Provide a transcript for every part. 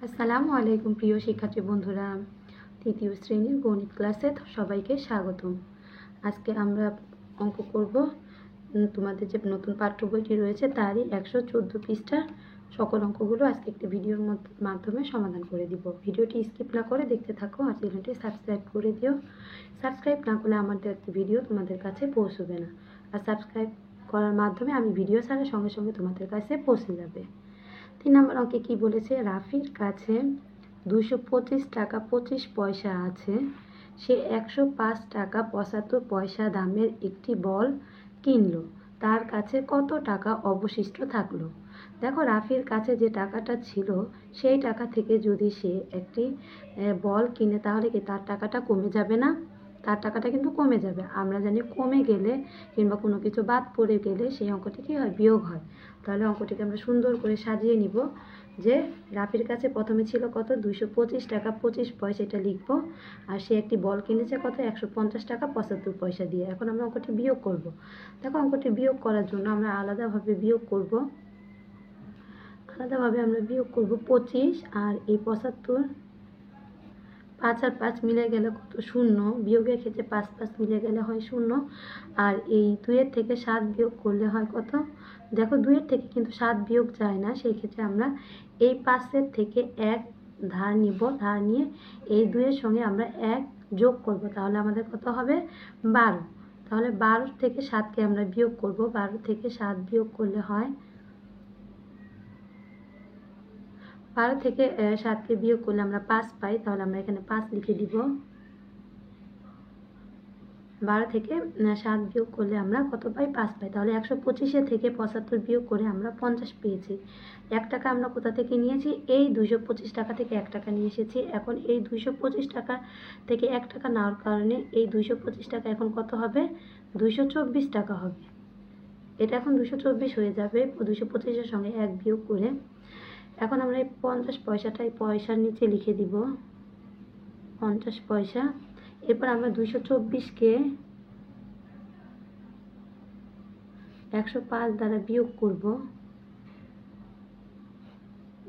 আসসালামু আলাইকুম প্রিয় শিক্ষার্থী বন্ধুরা, তৃতীয় শ্রেণীর গণিত ক্লাসে সবাইকে স্বাগতম। আজকে আমরা অঙ্ক করব। তোমাদের যে নতুন পাঠ্য বইটি রয়েছে তারই 114 পৃষ্ঠার সকল অঙ্কগুলো আজকে একটি ভিডিওর মাধ্যমে সমাধান করে দিব। ভিডিওটি স্কিপ না করে দেখতে থাকো আর চ্যানেলটি সাবস্ক্রাইব করে দিও। সাবস্ক্রাইব না করলে আমাদের একটি ভিডিও তোমাদের কাছে পৌঁছবে না, আর সাবস্ক্রাইব করার মাধ্যমে আমি ভিডিও ছাড়ার সঙ্গে সঙ্গে তোমাদের কাছে পৌঁছে যাবে। 3 নম্বর অঙ্কে কি বলেছে, রাফির কাছে 225 টাকা 25 পয়সা আছে। সে 105 টাকা 75 পয়সা দামের একটি বল কিনলো। তার কাছে কত টাকা অবশিষ্ট থাকলো? দেখো, রাফির কাছে যে টাকাটা ছিল সেই টাকা থেকে যদি সে একটি বল কিনে তাহলে কি তার টাকাটা কমে যাবে না? তার টাকাটা কিন্তু কমে যাবে। আমরা জানি কমে গেলে কিংবা কোনো কিছু বাদ পড়ে গেলে সেই অঙ্কটি কী হয়? বিয়োগ হয়। তাহলে অঙ্কটিকে আমরা সুন্দর করে সাজিয়ে নিব যে রাফির কাছে প্রথমে ছিল কত? 225 টাকা 25 পয়সা, এটা লিখবো। আর সে একটি বল কিনেছে কত? 150 টাকা 75 পয়সা দিয়ে। এখন আমরা অঙ্কটি বিয়োগ করব। দেখো, অঙ্কটি বিয়োগ করার জন্য আমরা আলাদাভাবে বিয়োগ করব। আমরা বিয়োগ করব 25 আর এই 75, 5 আর 5 মিলে গেলে কত? 0। বিয়োগের ক্ষেত্রে 5 5 মিলে গেলে হয় 0। আর এই 2-এর থেকে 7 বিয়োগ করলে হয় কত? দেখো, 2-এর থেকে কিন্তু 7 বিয়োগ যায় না। সেই ক্ষেত্রে আমরা এই 5-এর থেকে 1 ধার নিব। ধার নিয়ে এই 2-এর সঙ্গে আমরা 1 যোগ করব। তাহলে আমাদের কত হবে? 12। তাহলে 12 থেকে 7কে আমরা বিয়োগ করব। 12 থেকে 7 বিয়োগ করলে হয় 12 থেকে 7কে বিয়োগ করলে আমরা 5 পাই। তাহলে আমরা এখানে 5 লিখে দিব। 12 থেকে 7 বিয়োগ করলে আমরা কত পাই? 5 পাই। তাহলে 125 থেকে 75 বিয়োগ করে আমরা 50 পেয়েছি। 1 টাকা আমরা কোথা থেকে নিয়েছি? এই 225 টাকা থেকে 1 টাকা নিয়ে এসেছি। এখন এই 225 টাকা থেকে 1 টাকা নেওয়ার কারণে এই 225 টাকা এখন কত হবে? 224 টাকা হবে। এটা এখন 224 হয়ে যাবে 225-এর সঙ্গে 1 বিয়োগ করে। এখন আমরা এই 50 পয়সাটা এই পয়সার নিচে লিখে দিব, 50 পয়সা। এরপর আমরা 224কে 105 দ্বারা বিয়োগ করব।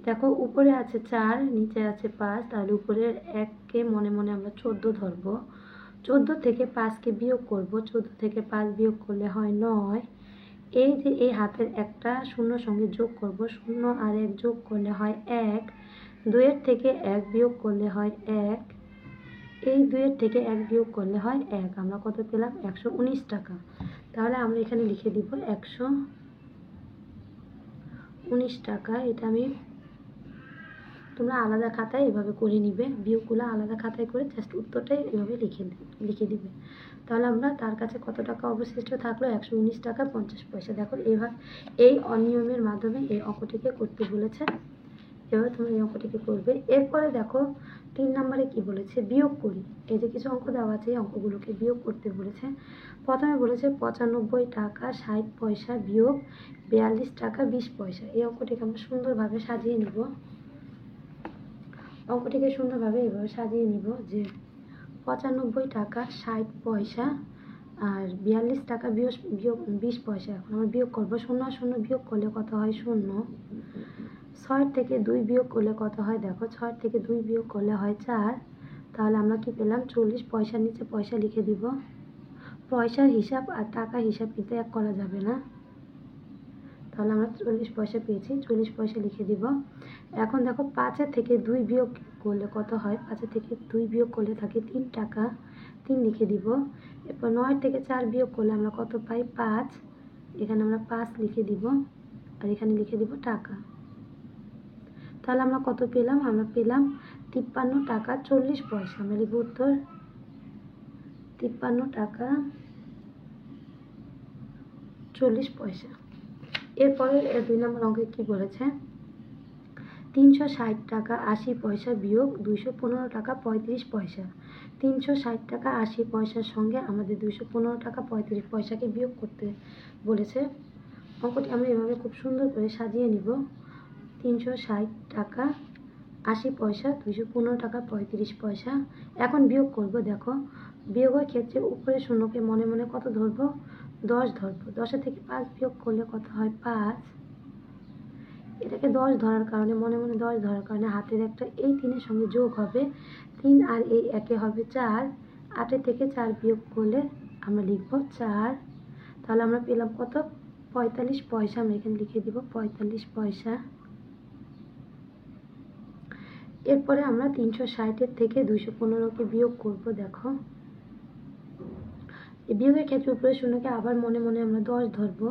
দেখো, উপরে আছে 4, নিচে আছে 5, তাহলে উপরের 1কে মনে মনে আমরা 14 ধরব। 14 থেকে 5কে বিয়োগ করব। 14 থেকে 5 বিয়োগ করলে হয় 9। এই যে এই হাতের একটা শূন্য সঙ্গে যোগ করব, 0 আর 1 যোগ করলে হয় 1। 2-এর থেকে 1 বিয়োগ করলে হয় 1। এই 2-এর থেকে 1 বিয়োগ করলে হয় 1। আমরা কত পেলাম? 119 টাকা। তাহলে আমরা এখানে লিখে দিব 119 টাকা। এটা তোমরা আলাদা খাতায় এভাবে করে নিবে, বিয়োগগুলো আলাদা খাতায় করে জাস্ট উত্তরটাই এভাবে লিখে দিবে। তাহলে আমরা তার কাছে কত টাকা অবশিষ্ট থাকলো? 119 টাকা 50 পয়সা। দেখো, এই অনিয়মের মাধ্যমে এই অঙ্কটিকে করতে বলেছে। এবার তোমরা এই অঙ্কটিকে করবে। এরপরে দেখো 3 নম্বরে কি বলেছে? বিয়োগ করি। এই যে কিছু অঙ্ক দেওয়া আছে, এই অঙ্কগুলোকে বিয়োগ করতে বলেছে। প্রথমে বলেছে 95 টাকা 60 পয়সা বিয়োগ 42 টাকা 20 পয়সা। এই অঙ্কটিকে আমরা সুন্দরভাবে সাজিয়ে নিব। অঙ্কটিকে সুন্দরভাবে এভাবে সাজিয়ে নিব যে 95 টাকা 60 পয়সা আর 42 টাকা বিয়োগ 20 পয়সা। এখন আমরা বিয়োগ করবো। 0 আর 0 বিয়োগ করলে কত হয়? 0। 6 থেকে 2 বিয়োগ করলে কত হয়? দেখো, 6 থেকে 2 বিয়োগ করলে হয় 4। তাহলে আমরা কি পেলাম? 40। পয়সার নিচে পয়সা লিখে দিব। পয়সার হিসাব আর টাকার হিসাব কিন্তু এক করা যাবে না। তাহলে আমরা 40 পয়সা পেয়েছি, 40 পয়সা লিখে দিব। এখন দেখো, 5 থেকে 2 বিয়োগ করলে কত হয়? 5 থেকে 2 বিয়োগ করলে থাকে 3 টাকা, 3 লিখে দিব। এরপর 9 থেকে 4 বিয়োগ করলে আমরা কত পাই? 5। এখানে আমরা 5 লিখে দিব আর এখানে লিখে দিব টাকা। তাহলে আমরা কত পেলাম? আমরা পেলাম 53 টাকা 40 পয়সা। আমরা লিখব উত্তর 53 টাকা 40 পয়সা। এরপরে 2 নম্বর অঙ্কে কি বলেছে? 360 টাকা 80 পয়সা বিয়োগ 215 টাকা 35 পয়সা। 360 টাকা 80 পয়সার সঙ্গে আমাদের 215 টাকা 35 পয়সাকে বিয়োগ করতে বলেছে। অঙ্কটি আমরা এভাবে খুব সুন্দর করে সাজিয়ে নিব। 360 টাকা 80 পয়সা 215 টাকা 35 পয়সা। এখন বিয়োগ করব। দেখো, বিয়োগের ক্ষেত্রে উপরে শূন্যকে মনে মনে কত ধরবো? 10 ধরবো। 10 থেকে 5 বিয়োগ করলে কত হয়? 5। এটাকে 10 ধরার কারণে, মনে মনে 10 ধরার কারণে হাতের একটা এই 3-এর সঙ্গে যোগ হবে 3 আর এই 1-এ হবে 4। 8 থেকে 4 বিয়োগ করলে আমরা লিখব 4। তাহলে আমরা পেলাম কত? 45 পয়সা। আমরা এখানে লিখে দিব 45 পয়সা। এরপরে আমরা 360-এর থেকে 215-কে বিয়োগ করব। দেখো, এই বিয়োগের ক্ষেত্রে উপরে শূন্যকে আবার মনে মনে আমরা 10 ধরবো।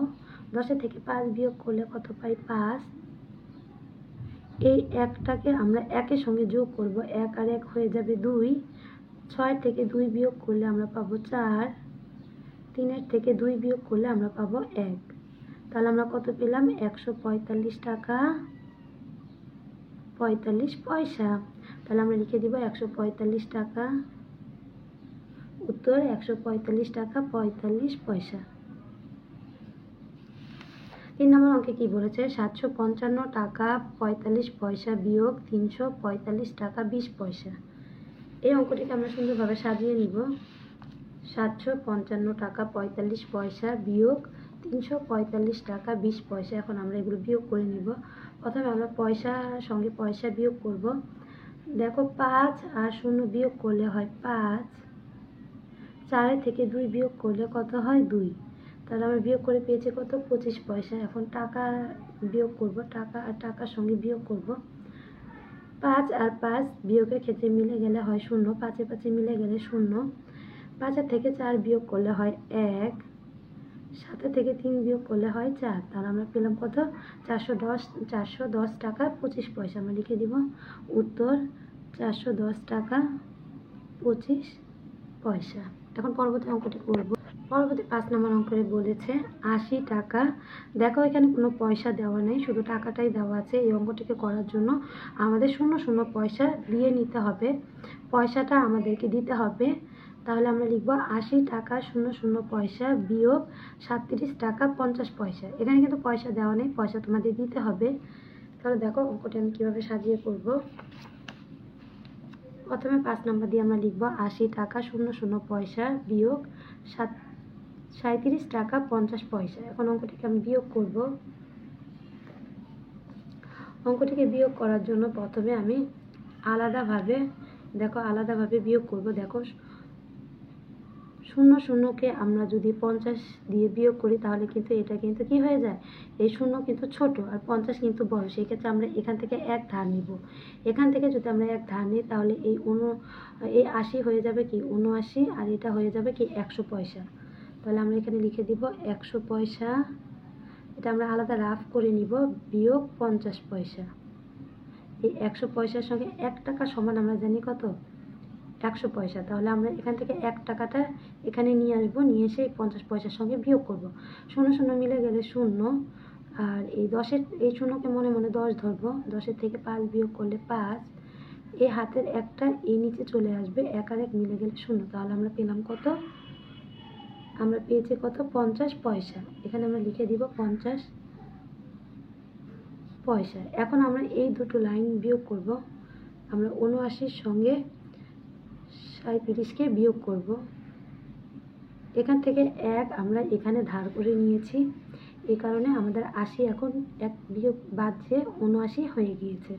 10-এর থেকে 5 বিয়োগ করলে কত পাই? 5। এই 1টাকে আমরা 1-এর সঙ্গে যোগ করব, 1 আর 1 হয়ে যাবে 2। 6 থেকে 2 বিয়োগ করলে আমরা পাবো 4। 3-এর থেকে 2 বিয়োগ করলে আমরা পাবো 1। তাহলে আমরা কত পেলাম? 145 টাকা 45 পয়সা। তাহলে আমরা লিখে দিব 145 টাকা। উত্তর 145 টাকা 45 পয়সা। 3 নম্বর অঙ্কে কি বলেছে? 755 টাকা 45 পয়সা বিয়োগ 345 টাকা 20 পয়সা। এই অঙ্কটিকে আমরা সুন্দরভাবে সাজিয়ে নিব। 755 টাকা 45 পয়সা বিয়োগ 345 টাকা 20 পয়সা। এখন আমরা এগুলো বিয়োগ করে নিব। প্রথমে আমরা পয়সার সঙ্গে পয়সা বিয়োগ করব। দেখো, 5 আর 0 বিয়োগ করলে হয় 5। 4 থেকে 2 বিয়োগ করলে কত হয়? 2। তাহলে আমরা বিয়োগ করে পেয়েছি কত? 25 পয়সা। এখন টাকা বিয়োগ করব, টাকা আর টাকার সঙ্গে বিয়োগ করব। 5 আর 5 বিয়োগের ক্ষেত্রে মিলে গেলে হয় 0। 5-এ 5-এ মিলে গেলে 0। 5 থেকে 4 বিয়োগ করলে হয় 1। 7 থেকে 3 বিয়োগ করলে হয় 4। তাহলে আমরা পেলাম কত? 410 টাকা 25 পয়সা। আমরা লিখে দিব উত্তর 410 টাকা 25 পয়সা। এখন পরবর্তী অঙ্কটি করব। পরবর্তী 5 নম্বর অঙ্কে বলেছে 80 টাকা। দেখো, এখানে কোনো পয়সা দেওয়া নেই, শুধু টাকাটাই দেওয়া আছে। এই অঙ্কটিকে করার জন্য আমাদের 0 পয়সা দিয়ে নিতে হবে, পয়সাটা আমাদেরকে দিতে হবে। তাহলে আমরা লিখব 80 টাকা 00 পয়সা বিয়োগ 37 টাকা 50 পয়সা। এখানে কিন্তু পয়সা দেওয়া নেই, পয়সা তোমাদের দিতে হবে। তাহলে দেখো অঙ্কটি আমি কীভাবে সাজিয়ে করব। প্রথমে 5 নম্বর দিয়ে আমরা লিখব 80 টাকা 00 পয়সা বিয়োগ 37 টাকা 50 পয়সা। এখন অঙ্কটিকে আমি বিয়োগ করব। অঙ্কটিকে বিয়োগ করার জন্য প্রথমে আমি আলাদাভাবে বিয়োগ করব। দেখো, 00কে আমরা যদি 50 দিয়ে বিয়োগ করি তাহলে কিন্তু এটা কিন্তু কি হয়ে যায়? এই 0 কিন্তু ছোট আর 50 কিন্তু বড়। সেই ক্ষেত্রে আমরা এখান থেকে 1 ধার নিব। এখান থেকে যদি আমরা 1 ধার নিই তাহলে এই 80 হয়ে যাবে কি 79, আর এটা হয়ে যাবে কি 100 পয়সা। তাহলে আমরা এখানে লিখে দিব 100 পয়সা। এটা আমরা আলাদা রাফ করে নিব, বিয়োগ 50 পয়সা। এই 100 পয়সার সঙ্গে 1 টাকা সমান আমরা জানি কত? 100 পয়সা। তাহলে আমরা এখান থেকে 1 টাকাটা এখানে নিয়ে আসবো, নিয়ে এসে 50 পয়সার সঙ্গে বিয়োগ করব। 0 মিলে গেলে 0, আর এই 10-এর এই 0কে মনে মনে 10 ধরবো। 10-এর থেকে 5 বিয়োগ করলে 5। এই হাতের একটা এই নিচে চলে আসবে, 1 আর 1 মিলে গেলে 0। তাহলে আমরা পেলাম কত? আমরা পেয়েছি কত? 50 পয়সা। এখানে আমরা লিখে দিব 50 পয়সা। এখন আমরা এই দুটো লাইন বিয়োগ করব। আমরা 79-র সঙ্গে 37-কে বিয়োগ করব। এখান থেকে 1 আমরা এখানে ধার করে নিয়েছি, এই কারণে আমাদের 80 এখন 1 বিয়োগ বাদ দিয়ে 79 হয়ে গিয়েছে।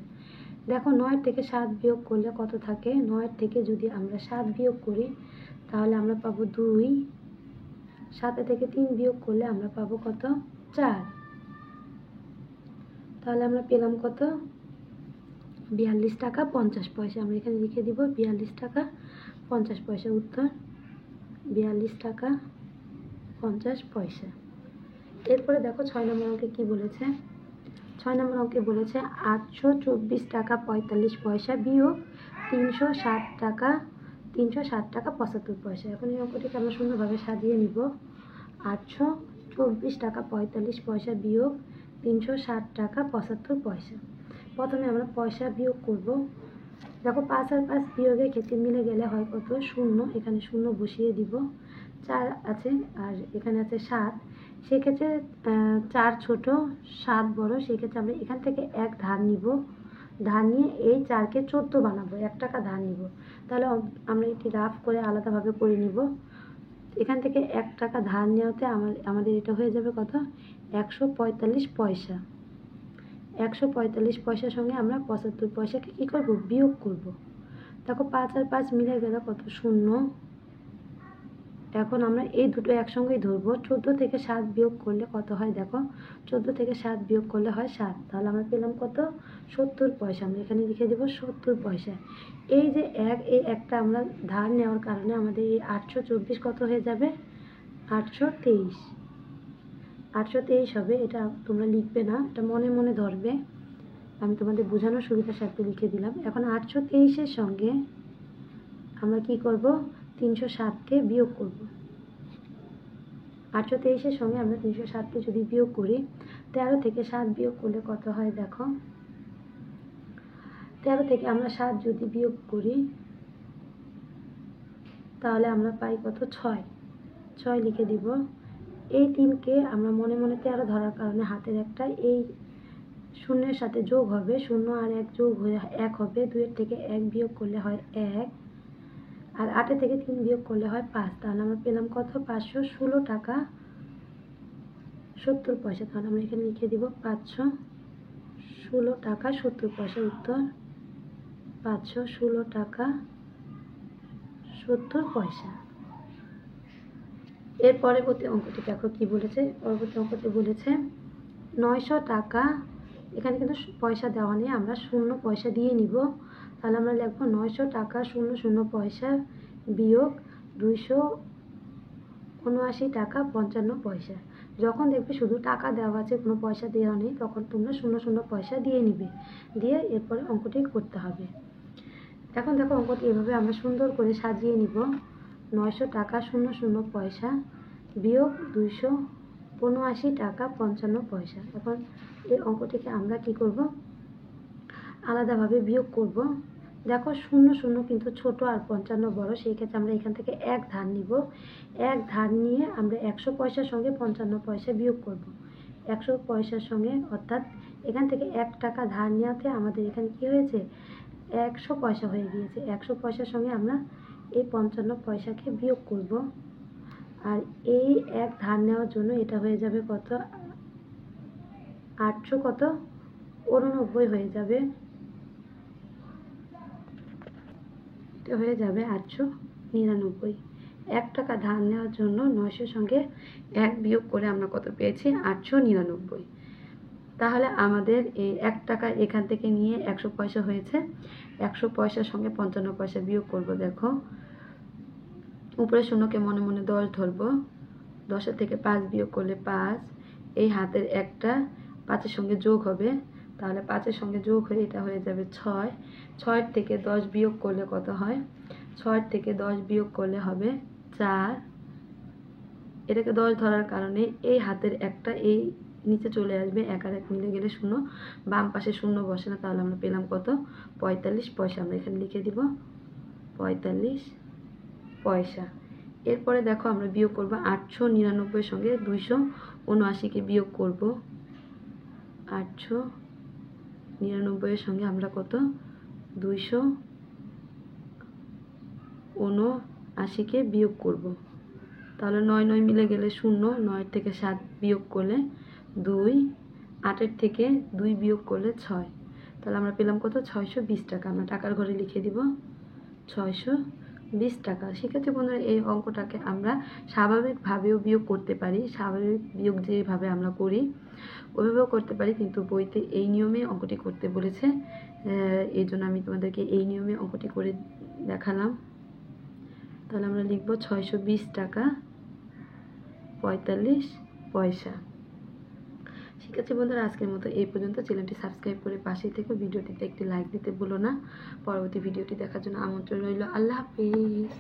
দেখো, 9 থেকে 7 বিয়োগ করলে কত থাকে? 9 থেকে যদি আমরা 7 বিয়োগ করি তাহলে আমরা পাবো 2। 7 থেকে 3 বিয়োগ করলে আমরা পাবো কত? 4। তাহলে আমরা পেলাম কত? 42 টাকা 50 পয়সা। আমরা এখানে লিখে দিব 42 টাকা 50 পয়সা। উত্তর 42 টাকা 50 পয়সা। এরপরে দেখো 6 নম্বর অঙ্কে কি বলেছে। 6 নম্বর অঙ্কে বলেছে 824 টাকা 45 পয়সা বিয়োগ 360 টাকা 75 পয়সা। এখন এই অঙ্কটিকে আমরা সুন্দরভাবে সাজিয়ে নিব। 824 টাকা 45 পয়সা বিয়োগ 360 টাকা 75 পয়সা। প্রথমে আমরা পয়সা বিয়োগ করব। দেখো, 5 আর 5 বিয়োগের ক্ষেত্রে মিলে গেলে হয় কত? 0। এখানে 0 বসিয়ে দিব। 4 আছে আর এখানে আছে 7। সেক্ষেত্রে 4 ছোট 7 বড়। সেক্ষেত্রে আমরা এখান থেকে 1 ধার নিব। ধার নিয়ে এই 4কে 14 বানাবো, 1 টাকা ধার নিব। তাহলে আমরা এটি রাফ করে আলাদাভাবে করে নিব। এখান থেকে 1 টাকা ধার নেওয়াতে আমাদের এটা হয়ে যাবে কত? 145 পয়সা। 145 পয়সার সঙ্গে আমরা 75 পয়সাকে কী করব, বিয়োগ করব। দেখো 5 আর 5 মিলে গেলে কত, 0। এখন আমরা এই দুটো একসঙ্গেই ধরবো। 14 থেকে 7 বিয়োগ করলে কত হয় দেখো, 14 থেকে 7 বিয়োগ করলে হয় 7। তাহলে আমরা পেলাম কত, 70 পয়সা। আমরা এখানে লিখে দেবো 70 পয়সা। এই যে এই একটা আমরা ধার নেওয়ার কারণে আমাদের এই 824 কত হয়ে যাবে, 823। 823 হবে। এটা তোমরা লিখবে না, এটা মনে মনে ধরবে, আমি তোমাদের বোঝানোর সুবিধার সাথে লিখে দিলাম। এখন 823-এর সঙ্গে আমরা কি করব, 307-কে বিয়োগ করব। 823-এর সঙ্গে আমরা 307-কে যদি বিয়োগ করি, 13 থেকে 7 বিয়োগ করলে কত হয় দেখো, 13 থেকে আমরা 7 যদি বিয়োগ করি তাহলে আমরা পাই কত, 6 লিখে দিব। এই 3-কে আমরা মনে মনে 13 ধরার কারণে হাতের একটা এই শূন্যের সাথে যোগ হবে, 0 আর 1 যোগ হয়ে 1 হবে। 2-এর থেকে 1 বিয়োগ করলে হয় 1, আর 8 থেকে 3 বিয়োগ করলে হয় 5। তাহলে আমরা পেলাম কত, 516 টাকা 70 পয়সা। তাহলে আমরা এখানে লিখে দিব 516 টাকা 70 পয়সা। উত্তর 516 টাকা 70 পয়সা। এর পরবর্তী অঙ্কটি দেখো কি বলেছে। পরবর্তী অঙ্কটি বলেছে 900 টাকা, এখানে কিন্তু পয়সা দেওয়া নেই, আমরা 0 পয়সা দিয়ে নিব। তাহলে আমরা লিখবো 900 টাকা 00 পয়সা বিয়োগ 279 টাকা 55 পয়সা। যখন দেখবে শুধু টাকা দেওয়া আছে, কোনো পয়সা দেওয়া নেই, তখন তোমরা 00 পয়সা দিয়ে নিবে, দিয়ে এরপরে অঙ্কটি করতে হবে। এখন দেখো অঙ্কটি এভাবে আমরা সুন্দর করে সাজিয়ে নিব। 900 টাকা 00 পয়সা বিয়োগ 279 টাকা 55 পয়সা। এখন এই অঙ্কটিকে আমরা কি করব, আলাদাভাবে বিয়োগ করব। দেখো 00 কিন্তু ছোট আর 55 বড়, সেই ক্ষেত্রে আমরা এখান থেকে 1 ধার নিব। 1 ধার নিয়ে আমরা 100 পয়সার সঙ্গে 55 পয়সা বিয়োগ করব। 100 পয়সার সঙ্গে, অর্থাৎ এখান থেকে 1 টাকা ধার নেওয়াতে আমাদের এখানে কি হয়েছে, 100 পয়সা হয়ে গিয়েছে। 100 পয়সার সঙ্গে আমরা এই 55 পয়সাকে বিয়োগ করব। আর এই 1 ধার নেওয়ার জন্য এটা হয়ে যাবে কত, 800 কত 89 হয়ে যাবে। এটা হয়ে যাবে 899। 1 টাকা ধার নেওয়ার জন্য 900 সঙ্গে 1 বিয়োগ করে আমরা কত পেয়েছি, 899। তাহলে আমাদের এই 1 টাকা এখান থেকে নিয়ে 100 পয়সা হয়েছে। 100 পয়সার সঙ্গে 55 পয়সা বিয়োগ করব। দেখো উপরে শূন্যকে মনে মনে 10 ধরবো। 10-এর থেকে 5 বিয়োগ করলে 5, এই হাতের একটা 5-এর সঙ্গে যোগ হবে, তাহলে 5-এর সঙ্গে যোগ হয়ে এটা হয়ে যাবে 6। 6-এর থেকে 10 বিয়োগ করলে কত হয়, 6-এর থেকে 10 বিয়োগ করলে হবে 4। এটাকে 10 ধরার কারণে এই হাতের একটা এই নিচে চলে আসবে, 1 আর 1 মিলে গেলে 0, বাম পাশে 0 বসে না। তাহলে আমরা পেলাম কত, 45 পয়সা। আমরা এখানে লিখে দিব 45 পয়সা। এরপরে দেখো আমরা বিয়োগ করব 899 সঙ্গে 279-কে বিয়োগ করব। 899 এর সঙ্গে আমরা কত, 279-কে বিয়োগ করব। তাহলে 9 9 মিলে গেলে 0, 9 থেকে 7 বিয়োগ করলে 2, 8-এর থেকে 2 বিয়োগ করলে 6। তাহলে আমরা পেলাম কত, 620 টাকা। আমরা টাকার ঘরে লিখে দিব 620 টাকা। সেক্ষেত্রে বন্ধুরা এই অঙ্কটাকে আমরা স্বাভাবিকভাবেও বিয়োগ করতে পারি। স্বাভাবিক বিয়োগ যেভাবে আমরা করি ওইভাবেও করতে পারি, কিন্তু বইতে এই নিয়মে অঙ্কটি করতে বলেছে, এই জন্য আমি তোমাদেরকে এই নিয়মে অঙ্কটি করে দেখালাম। তাহলে আমরা লিখব 620 টাকা 45 পয়সা। শিক্ষার্থী বন্ধুরা আজকের মতো এই পর্যন্ত। চ্যানেলটি সাবস্ক্রাইব করে পাশেই থেকে ভিডিওটিতে একটি লাইক দিতে ভুলো না। পরবর্তী ভিডিওটি দেখার জন্য আমন্ত্রণ রইল। আল্লাহ হাফিজ।